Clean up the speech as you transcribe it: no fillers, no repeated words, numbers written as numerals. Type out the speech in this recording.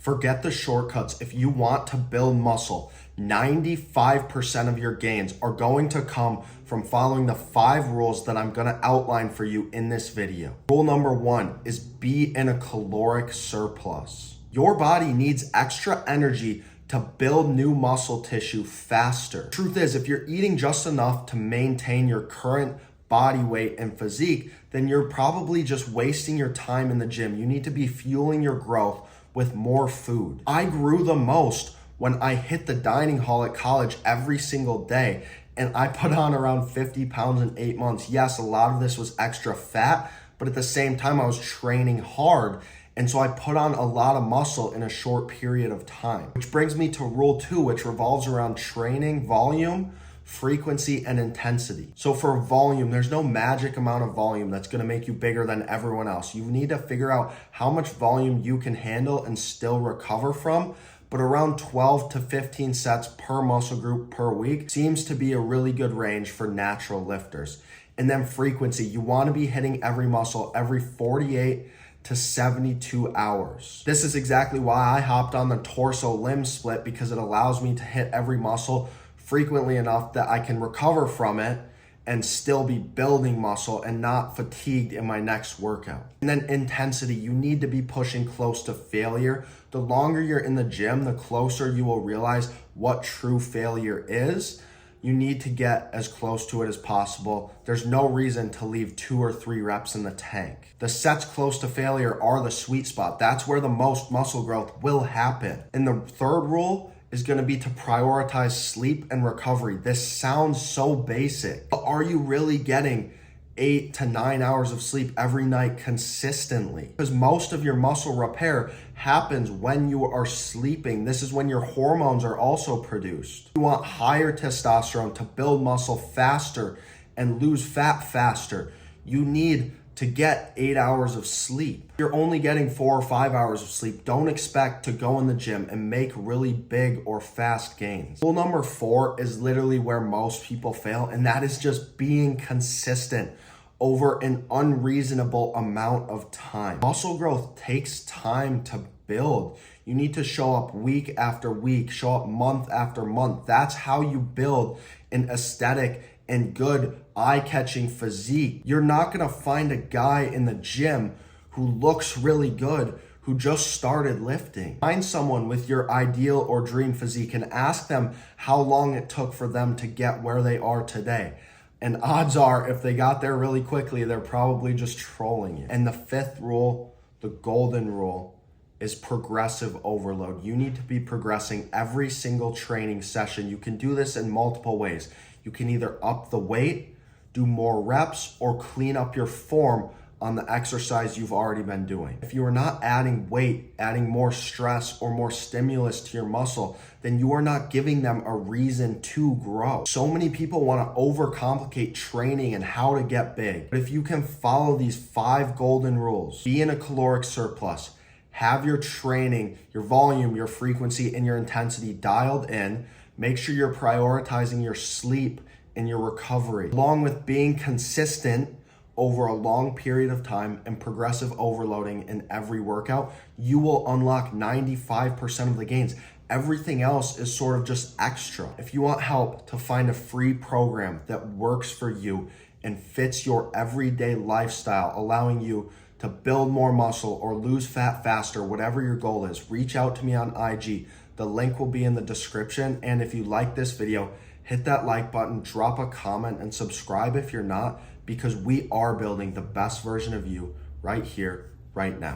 Forget the shortcuts. If you want to build muscle, 95% of your gains are going to come from following the 5 rules that I'm going to outline for you in this video. Rule number 1 is be in a caloric surplus. Your body needs extra energy to build new muscle tissue faster. Truth is, if you're eating just enough to maintain your current body weight and physique, then you're probably just wasting your time in the gym. You need to be fueling your growth with more food. I grew the most when I hit the dining hall at college every single day, and I put on around 50 pounds in 8 months. Yes, a lot of this was extra fat, but at the same time, I was training hard. And so I put on a lot of muscle in a short period of time. Which brings me to rule 2, which revolves around training volume, frequency, and intensity. So for volume, there's no magic amount of volume that's gonna make you bigger than everyone else. You need to figure out how much volume you can handle and still recover from, but around 12 to 15 sets per muscle group per week seems to be a really good range for natural lifters. And then frequency, you wanna be hitting every muscle every 48 to 72 hours. This is exactly why I hopped on the torso limb split, because it allows me to hit every muscle frequently enough that I can recover from it and still be building muscle and not fatigued in my next workout. And then intensity, you need to be pushing close to failure. The longer you're in the gym, the closer you will realize what true failure is. You need to get as close to it as possible. There's no reason to leave 2 or 3 reps in the tank. The sets close to failure are the sweet spot. That's where the most muscle growth will happen. And the third rule is gonna be to prioritize sleep and recovery. This sounds so basic, but are you really getting 8 to 9 hours of sleep every night consistently? Because most of your muscle repair happens when you are sleeping. This is when your hormones are also produced. You want higher testosterone to build muscle faster and lose fat faster. You need to get 8 hours of sleep. If you're only getting 4 or 5 hours of sleep, don't expect to go in the gym and make really big or fast gains. Rule number 4 is literally where most people fail, and that is just being consistent over an unreasonable amount of time. Muscle growth takes time to build. You need to show up week after week, show up month after month. That's how you build an aesthetic and good eye-catching physique. You're not gonna find a guy in the gym who looks really good who just started lifting. Find someone with your ideal or dream physique and ask them how long it took for them to get where they are today. And odds are, if they got there really quickly, they're probably just trolling you. And the 5th rule, the golden rule, is progressive overload. You need to be progressing every single training session. You can do this in multiple ways. You can either up the weight, do more reps, or clean up your form on the exercise you've already been doing. If you are not adding weight, adding more stress or more stimulus to your muscle, then you are not giving them a reason to grow. So many people want to overcomplicate training and how to get big. But if you can follow these 5 golden rules, be in a caloric surplus, have your training, your volume, your frequency, and your intensity dialed in, make sure you're prioritizing your sleep and your recovery, along with being consistent over a long period of time and progressive overloading in every workout, you will unlock 95% of the gains. Everything else is sort of just extra. If you want help to find a free program that works for you and fits your everyday lifestyle, allowing you to build more muscle or lose fat faster, whatever your goal is, reach out to me on IG. The link will be in the description. And if you like this video, hit that like button, drop a comment, and subscribe if you're not, because we are building the best version of you right here, right now.